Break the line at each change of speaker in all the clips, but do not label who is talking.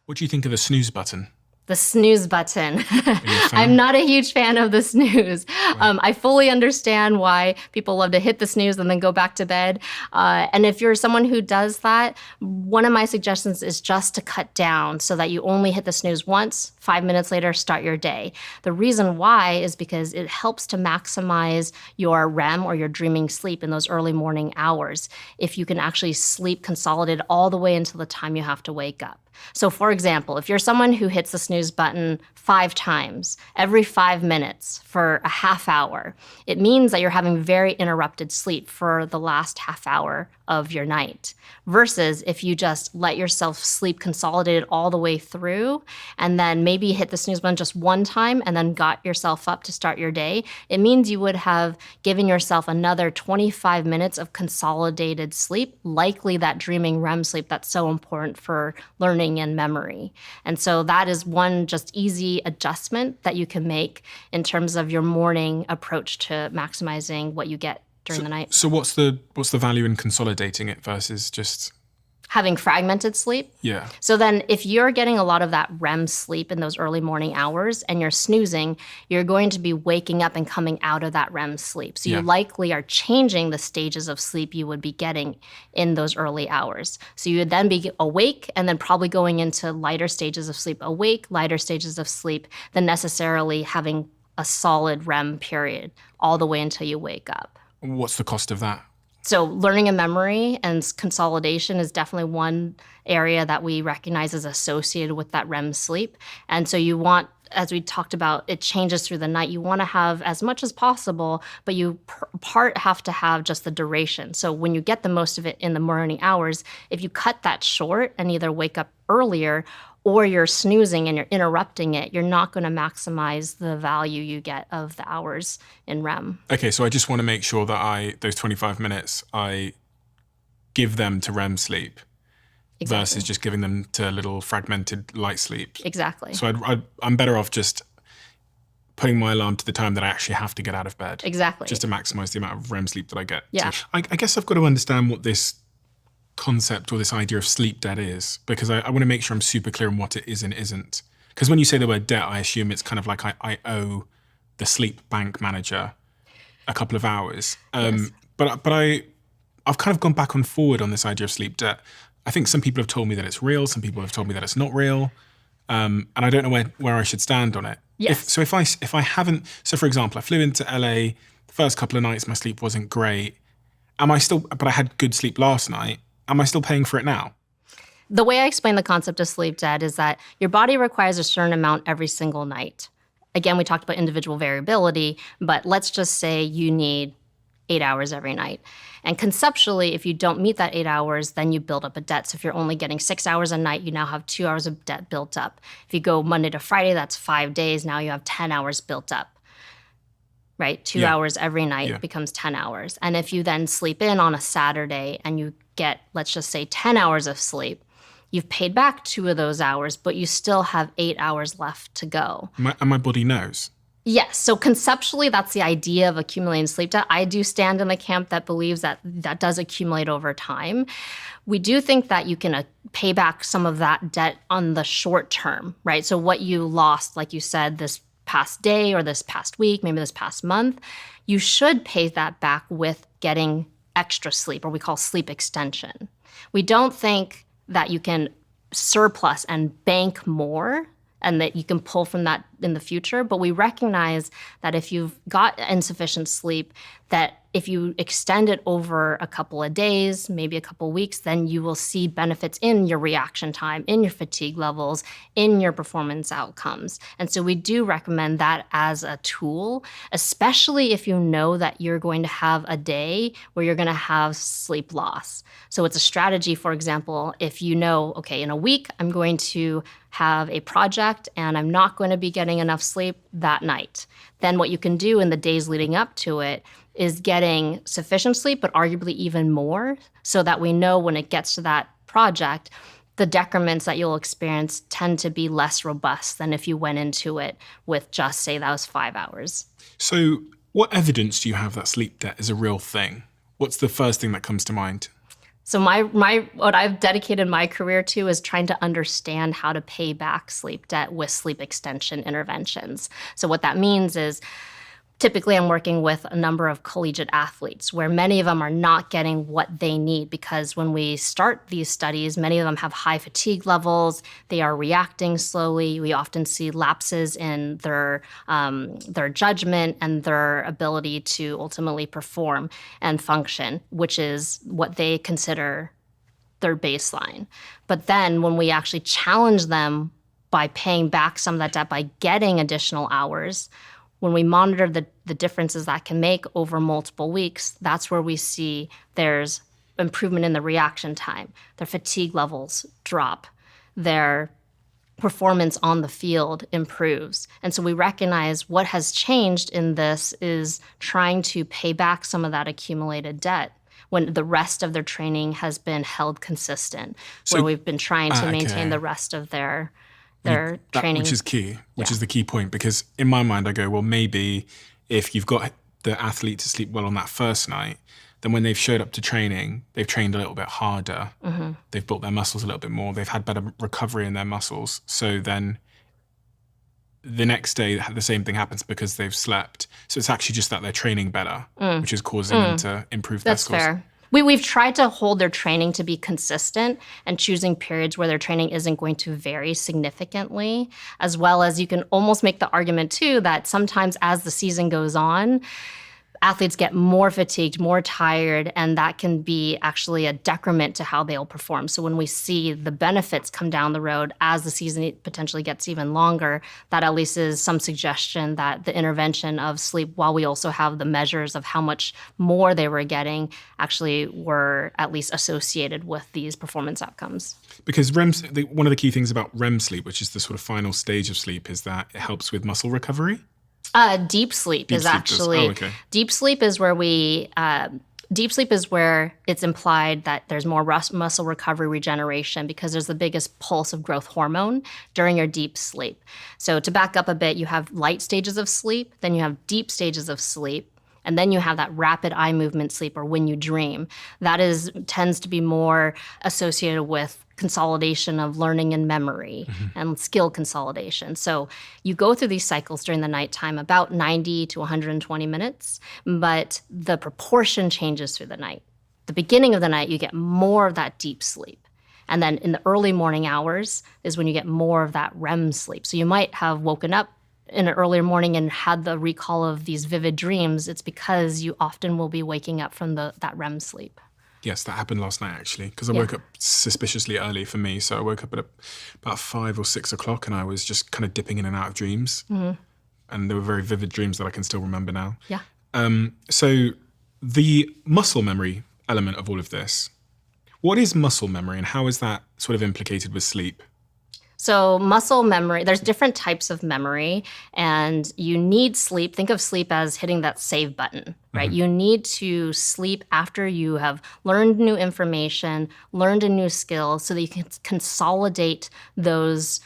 What do you think of the snooze button?
The snooze button.
Are you a fan?
I'm not a huge fan of the snooze.
Right.
I fully understand why people love to hit the snooze and then go back to bed. And if you're someone who does that, one of my suggestions is just to cut down so that you only hit the snooze once, 5 minutes later, start your day. The reason why is because it helps to maximize your REM or your dreaming sleep in those early morning hours. If you can actually sleep consolidated all the way until the time you have to wake up. So for example, if you're someone who hits the snooze button 5 times every 5 minutes for a half hour, it means that you're having very interrupted sleep for the last half hour of your night. Versus if you just let yourself sleep consolidated all the way through and then maybe hit the snooze button just one time and then got yourself up to start your day, it means you would have given yourself another 25 minutes of consolidated sleep, likely that dreaming REM sleep that's so important for learning and memory. And so that is one just easy adjustment that you can make in terms of your morning approach to maximizing what you get during the night.
So what's the value in consolidating it versus just
Having fragmented sleep.
yeah?
So then if you're getting a lot of that REM sleep in those early morning hours and you're snoozing, you're going to be waking up and coming out of that REM sleep. So you
Yeah.
likely are changing the stages of sleep you would be getting in those early hours. So you would then be awake and then probably going into lighter stages of sleep, awake, lighter stages of sleep than necessarily having a solid REM period all the way until you wake up.
What's the cost of that?
So learning and memory and consolidation is definitely one area that we recognize as associated with that REM sleep. And so you want, as we talked about, it changes through the night. You want to have as much as possible, but you part have to have just the duration. So when you get the most of it in the morning hours, if you cut that short and either wake up earlier or you're snoozing and you're interrupting it, you're not going to maximize the value you get of the hours in REM.
Okay, so I just want to make sure that those 25 minutes, I give them to REM sleep
Exactly.
versus just giving them to little fragmented light sleep.
Exactly.
So I'm better off just putting my alarm to the time that I actually have to get out of bed.
Exactly.
Just to maximize the amount of REM sleep that I get.
Yeah.
So I guess I've got to understand what this concept or this idea of sleep debt is, because I want to make sure I'm super clear on what it is and isn't. Because when you say the word debt, I assume it's kind of like I owe the sleep bank manager a couple of hours.
Yes.
But I've kind of gone back and forward on this idea of sleep debt. I think some people have told me that it's real. Some people have told me that it's not real. And I don't know where I should stand on it.
Yes.
If I haven't, so for example, I flew into LA, the first couple of nights my sleep wasn't great. But I had good sleep last night. Am I still paying for it now?
The way I explain the concept of sleep debt is that your body requires a certain amount every single night. Again, we talked about individual variability, but let's just say you need 8 hours every night. And conceptually, if you don't meet that 8 hours, then you build up a debt. So if you're only getting 6 hours a night, you now have 2 hours of debt built up. If you go Monday to Friday, that's 5 days. Now you have 10 hours built up. Right? 2
Yeah.
hours every night
Yeah.
becomes 10 hours. And if you then sleep in on a Saturday and you get, let's just say, 10 hours of sleep, you've paid back 2 of those hours, but you still have 8 hours left to go.
And my body knows.
Yes, so conceptually, that's the idea of accumulating sleep debt. I do stand in the camp that believes that that does accumulate over time. We do think that you can pay back some of that debt on the short term, right? So what you lost, like you said, this past day or this past week, maybe this past month, you should pay that back with getting extra sleep, or we call sleep extension. We don't think that you can surplus and bank more and that you can pull from that in the future, but we recognize that if you've got insufficient sleep, that if you extend it over a couple of days, maybe a couple of weeks, then you will see benefits in your reaction time, in your fatigue levels, in your performance outcomes. And so we do recommend that as a tool, especially if you know that you're going to have a day where you're going to have sleep loss. So it's a strategy, for example, if you know, okay, in a week, I'm going to have a project and I'm not going to be getting enough sleep that night. Then what you can do in the days leading up to it is getting sufficient sleep, but arguably even more, so that we know when it gets to that project, the decrements that you'll experience tend to be less robust than if you went into it with just, say, that was 5 hours.
So what evidence do you have that sleep debt is a real thing? What's the first thing that comes to mind?
So what I've dedicated my career to is trying to understand how to pay back sleep debt with sleep extension interventions. So what that means is typically I'm working with a number of collegiate athletes where many of them are not getting what they need because when we start these studies, many of them have high fatigue levels. They are reacting slowly. We often see lapses in their judgment and their ability to ultimately perform and function, which is what they consider their baseline. But then when we actually challenge them by paying back some of that debt by getting additional hours, when we monitor the differences that can make over multiple weeks, that's where we see there's improvement in the reaction time. Their fatigue levels drop. Their performance on the field improves. And so we recognize what has changed in this is trying to pay back some of that accumulated debt when the rest of their training has been held consistent, where we've been trying to maintain the rest of their training.
Which is key, which is the key point, because in my mind I go, well, maybe if you've got the athlete to sleep well on that first night, then when they've showed up to training, they've trained a little bit harder, they've built their muscles a little bit more, they've had better recovery in their muscles. So then the next day the same thing happens because they've slept. So it's actually just that they're training better, which is causing them to improve their scores.
That's fair. We've tried to hold their training to be consistent and choosing periods where their training isn't going to vary significantly, as well as you can almost make the argument too that sometimes as the season goes on, athletes get more fatigued, more tired, and that can be actually a decrement to how they'll perform. So when we see the benefits come down the road as the season potentially gets even longer, that at least is some suggestion that the intervention of sleep, while we also have the measures of how much more they were getting, actually were at least associated with these performance outcomes.
Because one of the key things about REM sleep, which is the sort of final stage of sleep, is that it helps with muscle recovery.
Deep sleep is actually deep sleep is where it's implied that there's more muscle recovery regeneration because there's the biggest pulse of growth hormone during your deep sleep. So to back up a bit, you have light stages of sleep, then you have deep stages of sleep, and then you have that rapid eye movement sleep or when you dream. That tends to be more associated with consolidation of learning and memory and skill consolidation. So you go through these cycles during the nighttime, about 90 to 120 minutes, but the proportion changes through the night. The beginning of the night, you get more of that deep sleep. And then in the early morning hours is when you get more of that REM sleep. So you might have woken up in an earlier morning and had the recall of these vivid dreams. It's because you often will be waking up from that REM sleep.
Yes, that happened last night, actually, because I woke up suspiciously early for me. So I woke up at about 5 or 6 o'clock and I was just kind of dipping in and out of dreams. And they were very vivid dreams that I can still remember now.
Yeah.
So the muscle memory element of all of this, what is muscle memory and how is that sort of implicated with sleep?
So muscle memory, there's different types of memory, and you need sleep. Think of sleep as hitting that save button, right? You need to sleep after you have learned new information, learned a new skill, so that you can consolidate those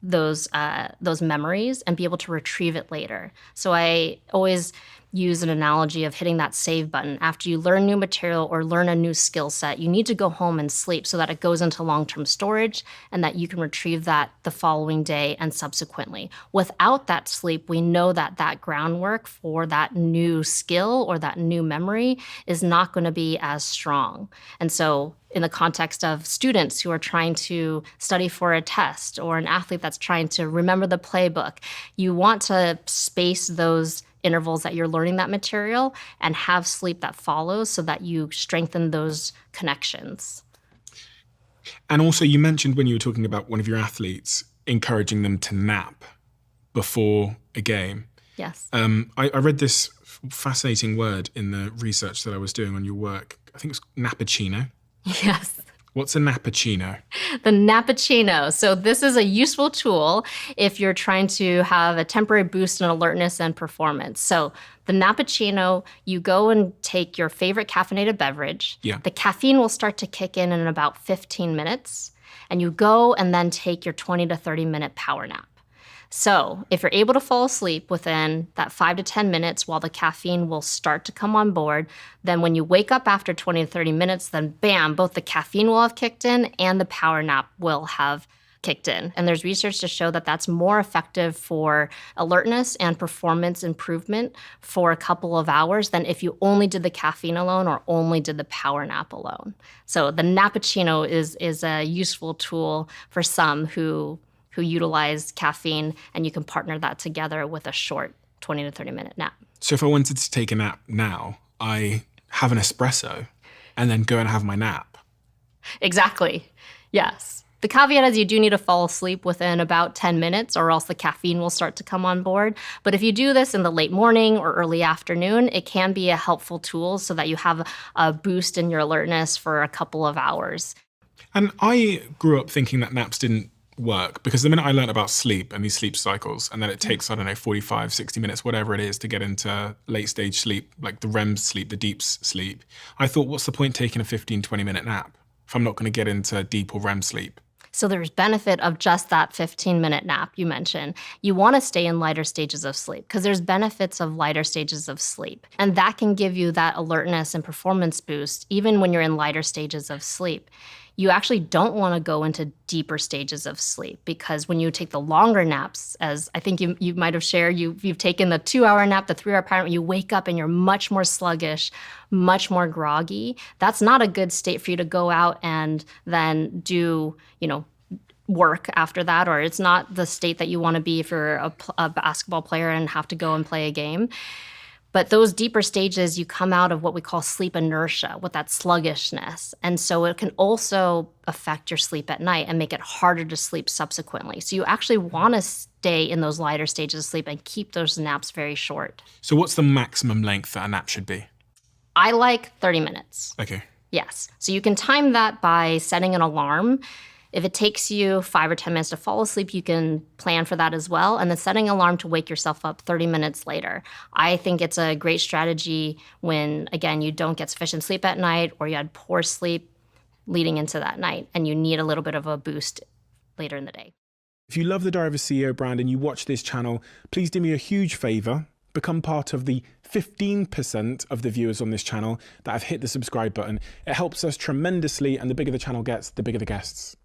memories and be able to retrieve it later. So I always use an analogy of hitting that save button. After you learn new material or learn a new skill set, you need to go home and sleep so that it goes into long-term storage and that you can retrieve that the following day and subsequently. Without that sleep, we know that that groundwork for that new skill or that new memory is not going to be as strong. And so in the context of students who are trying to study for a test or an athlete that's trying to remember the playbook, you want to space those intervals that you're learning that material and have sleep that follows so that you strengthen those connections.
And also you mentioned when you were talking about one of your athletes, encouraging them to nap before a game.
Yes.
I read this fascinating word in the research that I was doing on your work. I think it was nappuccino.
Yes.
What's a nappuccino?
The nappuccino. So this is a useful tool if you're trying to have a temporary boost in alertness and performance. So the nappuccino, you go and take your favorite caffeinated beverage.
Yeah.
The caffeine will start to kick in about 15 minutes. And you go and then take your 20 to 30 minute power nap. So if you're able to fall asleep within that 5 to 10 minutes while the caffeine will start to come on board, then when you wake up after 20 to 30 minutes, then bam, both the caffeine will have kicked in and the power nap will have kicked in. And there's research to show that that's more effective for alertness and performance improvement for a couple of hours than if you only did the caffeine alone or only did the power nap alone. So the Nappuccino is a useful tool for some who utilize caffeine, and you can partner that together with a short 20 to 30 minute nap.
So if I wanted to take a nap now, I have an espresso and then go and have my nap.
Exactly. Yes. The caveat is you do need to fall asleep within about 10 minutes or else the caffeine will start to come on board. But if you do this in the late morning or early afternoon, it can be a helpful tool so that you have a boost in your alertness for a couple of hours.
And I grew up thinking that naps didn't work because the minute I learned about sleep and these sleep cycles, and then it takes, I don't know, 45, 60 minutes, whatever it is, to get into late stage sleep, like the REM sleep, the deep sleep, I thought, what's the point taking a 15, 20-minute nap if I'm not going to get into deep or REM sleep?
So there's benefit of just that 15-minute nap you mentioned. You want to stay in lighter stages of sleep because there's benefits of lighter stages of sleep. And that can give you that alertness and performance boost even when you're in lighter stages of sleep. You actually don't want to go into deeper stages of sleep because when you take the longer naps, as I think you might have shared, you've taken the 2-hour nap, the 3-hour power nap, you wake up and you're much more sluggish, much more groggy. That's not a good state for you to go out and then do, work after that, or it's not the state that you want to be if you're a basketball player and have to go and play a game. But those deeper stages, you come out of what we call sleep inertia with that sluggishness. And so it can also affect your sleep at night and make it harder to sleep subsequently. So you actually want to stay in those lighter stages of sleep and keep those naps very short.
So what's the maximum length that a nap should be?
I like 30 minutes.
Okay.
Yes. So you can time that by setting an alarm. If it takes you 5 or 10 minutes to fall asleep, you can plan for that as well. And then setting an alarm to wake yourself up 30 minutes later. I think it's a great strategy when, again, you don't get sufficient sleep at night or you had poor sleep leading into that night and you need a little bit of a boost later in the day.
If you love the Diary of a CEO brand and you watch this channel, please do me a huge favor. Become part of the 15% of the viewers on this channel that have hit the subscribe button. It helps us tremendously, and the bigger the channel gets, the bigger the guests.